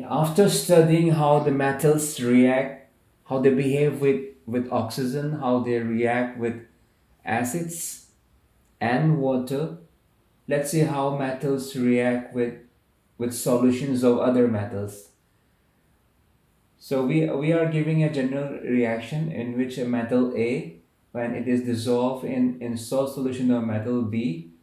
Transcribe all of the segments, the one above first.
After studying how the metals react, how they behave with oxygen, how they react with acids and water, let's see how metals react with solutions of other metals. So we are giving a general reaction in which a metal A, when it is dissolved in salt solution of metal B,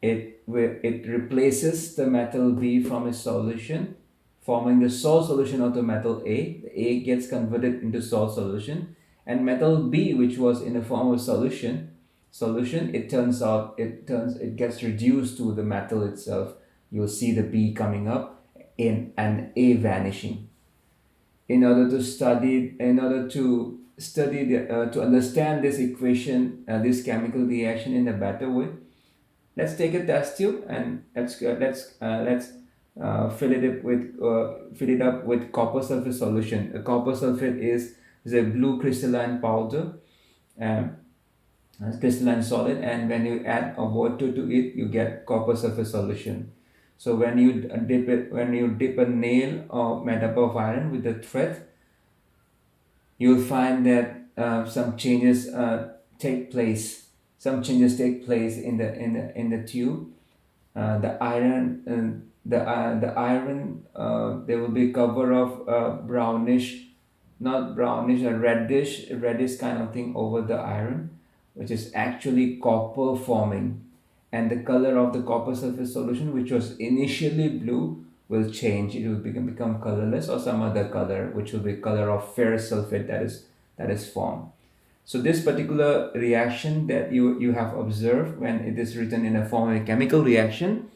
it replaces the metal B from its solution, forming the salt solution of the metal A. The A gets converted into salt solution, and metal B, which was in the form of solution, it gets reduced to the metal itself. You'll see the B coming up in and A vanishing. To understand this equation, this chemical reaction in a better way, let's take a test tube and let's fill it up with copper sulfate solution. A copper sulfate is a blue crystalline powder, um, crystalline solid, and when you add a water to it, you get copper sulfate solution. So when you dip a nail or made up of iron with a thread, you'll find that take place. Some changes take place in the tube. The iron there will be cover of brownish, not brownish, a reddish kind of thing over the iron, which is actually copper forming. And the color of the copper sulfate solution, which was initially blue, will change. It will become colorless or some other color, which will be color of ferrous sulfate that is formed. So this particular reaction that you have observed, when it is written in a form of a chemical reaction,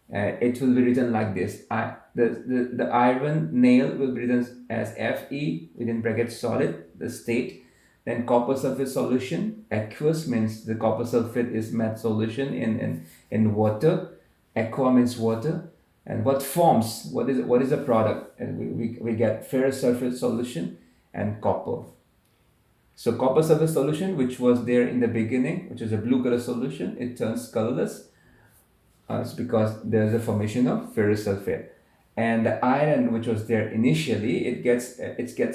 it will be written like this. The iron nail will be written as Fe within brackets solid, the state. Then copper sulfate solution, aqueous means the copper sulfate is met solution in water. Aqua means water. And what is the product? And we get ferrous sulfate solution and copper. So copper sulfate solution, which was there in the beginning, which is a blue color solution, it turns colorless. It's because there's a formation of ferrous sulfate. And the iron, which was there initially, it gets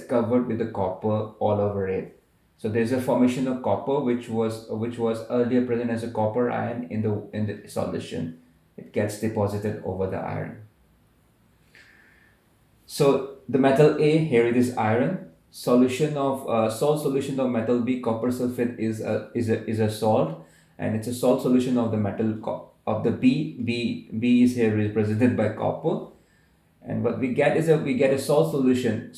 covered with the copper all over it. So there's a formation of copper, which was earlier present as a copper ion in the solution. It gets deposited over the iron. So the metal A, here it is iron. Salt solution of metal B, copper sulfate is a salt, and it's a salt solution of the of the B is here represented by copper. And what we get a salt solution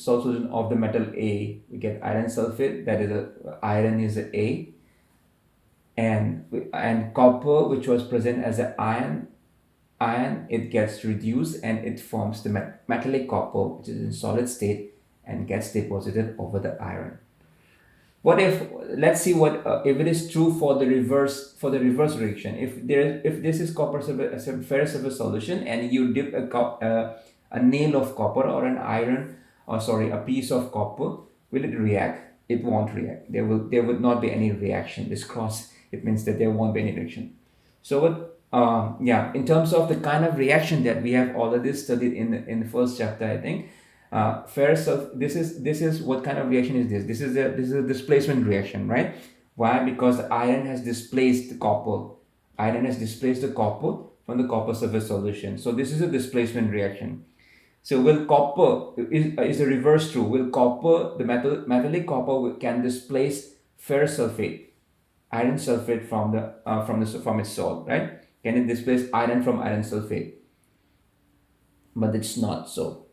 of the metal A. We get iron sulfate, that is iron is A, and copper, which was present as an iron, it gets reduced and it forms the metallic copper, which is in solid state, and gets deposited over the iron. What if, let's see what if it is true for the reverse reaction. If this is copper sulfate, a ferrous sulfate solution, and you dip a nail of copper or an iron, or sorry, a piece of copper, will it react? It won't react. There would not be any reaction. This cross, it means that there won't be any reaction. So in terms of the kind of reaction that we have already studied in the first chapter, I think this is what kind of reaction is this? This is a displacement reaction, right? Why? Because the iron has displaced the copper. Iron has displaced the copper from the copper sulfate solution. So this is a displacement reaction. So will copper is the reverse true? Will copper, the metallic copper, can displace ferrous sulfate, iron sulfate from its salt, right? Can it displace iron from iron sulfate? But it's not so.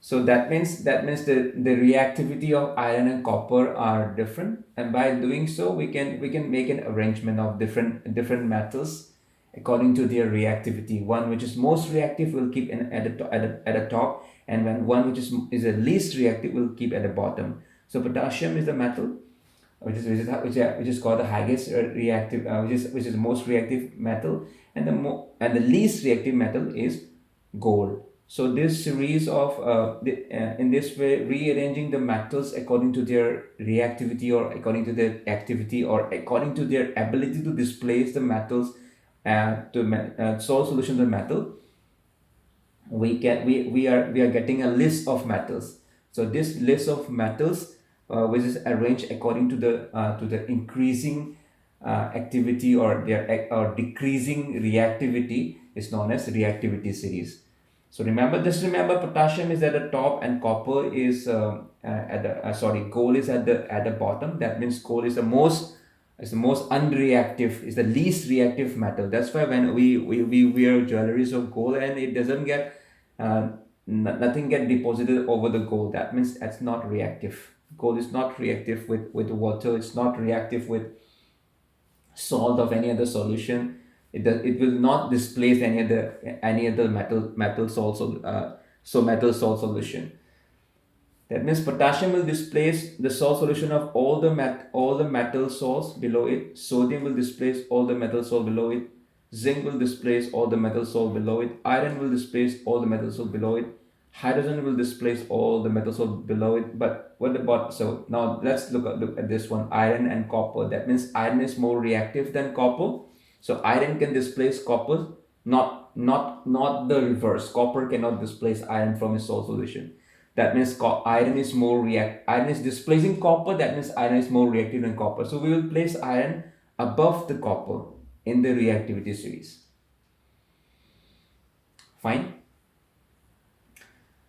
So that means the reactivity of iron and copper are different, and by doing so, we can make an arrangement of different metals according to their reactivity. One which is most reactive will keep at the top, and when one which is the least reactive will keep at the bottom. So potassium is the metal which is called the highest reactive, which is the most reactive metal, and the least reactive metal is gold. So this series of in this way, rearranging the metals according to their reactivity, or according to their activity, or according to their ability to displace the metals, to solve solution to the metal, we are getting a list of metals. So this list of metals, which is arranged according to the increasing activity or their or decreasing reactivity, is known as reactivity series. So just remember, potassium is at the top and copper is at the sorry, coal is at the bottom. That means coal is the most unreactive, is the least reactive metal. That's why when we wear jewelries of gold and it doesn't get nothing get deposited over the gold, that means that's not reactive. Gold is not reactive with water. It's not reactive with salt of any other solution. It will not displace any other metal salt metal salt solution. That means potassium will displace the salt solution of all the metal salts below it. Sodium will displace all the metal salt below it. Zinc will displace all the metal salt below it. Iron will displace all the metal salt below it. Hydrogen will displace all the metal salt below it. But what about, so now let's look at this one, iron and copper. That means iron is more reactive than copper. So iron can displace copper, not the reverse. Copper cannot displace iron from its salt solution. That means iron is displacing copper. That means iron is more reactive than copper. So we will place iron above the copper in the reactivity series. Fine.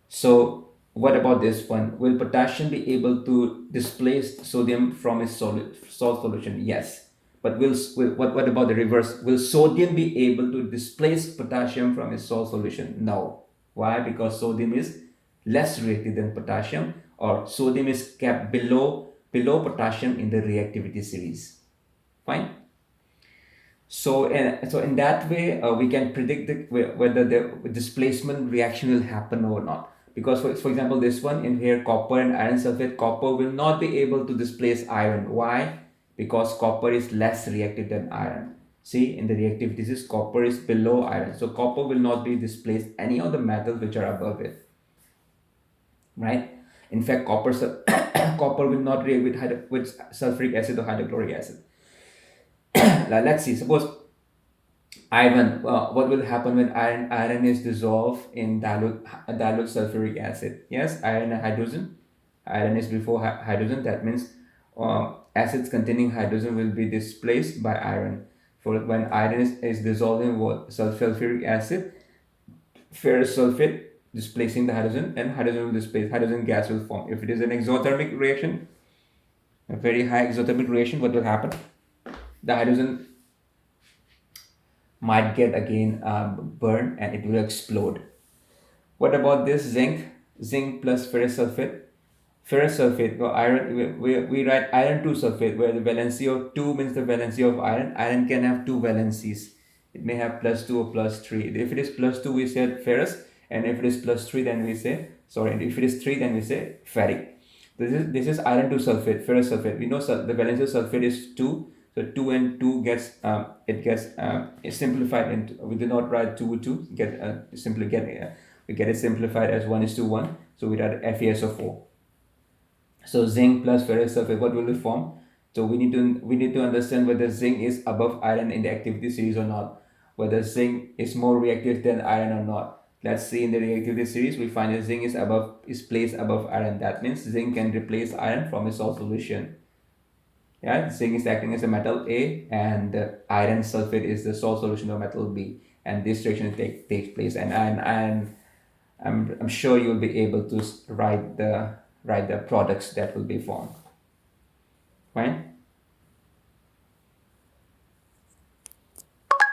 So what about this one? Will potassium be able to displace sodium from its salt solution? Yes. But what about the reverse? Will sodium be able to displace potassium from its salt solution? No. Why? Because sodium is less reactive than potassium, or sodium is kept below potassium in the reactivity series. Fine. So in that way, we can predict whether the displacement reaction will happen or not. Because for example, this one in here, copper and iron sulfate, copper will not be able to displace iron. Why? Because copper is less reactive than iron. See, in the reactivity series, copper is below iron. So copper will not be displaced any of the metals which are above it. Right? In fact, copper will not react with sulfuric acid or hydrochloric acid. Let's see. Suppose iron, what will happen when iron is dissolved in dilute sulfuric acid? Yes, iron and hydrogen. Iron is before hydrogen. That means acids containing hydrogen will be displaced by iron. For when iron is dissolved in sulfuric acid, ferrous sulfate displacing the hydrogen, and hydrogen will displace, hydrogen gas will form. If it is an exothermic reaction, a very high exothermic reaction, what will happen? The hydrogen might get again burned and it will explode. What about this zinc? Zinc plus ferrous sulfate. Ferrous sulfate, well, iron, we write iron 2 sulfate, where the valency of 2 means the valency of iron. Iron can have two valencies. It may have +2 or +3. If it is +2, we say ferrous, and if it is +3, then we say, sorry, and if it is 3, then we say ferric. This is iron 2 sulfate, ferrous sulfate. We know the valency of sulfate is 2. So 2 and 2 gets it's simplified into, we do not write 2 with 2, we get it simplified as 1:1. So we write FeSO4. So zinc plus ferrous sulfate, what will it form? So we need to understand whether zinc is above iron in the activity series or not, whether zinc is more reactive than iron or not. Let's see, in the reactivity series we find that zinc is placed above iron. That means zinc can replace iron from its salt solution. Yeah, zinc is acting as a metal A, and iron sulfate is the salt solution of metal B, and this reaction takes place. And I'm sure you'll be able to write the products that will be formed. Right?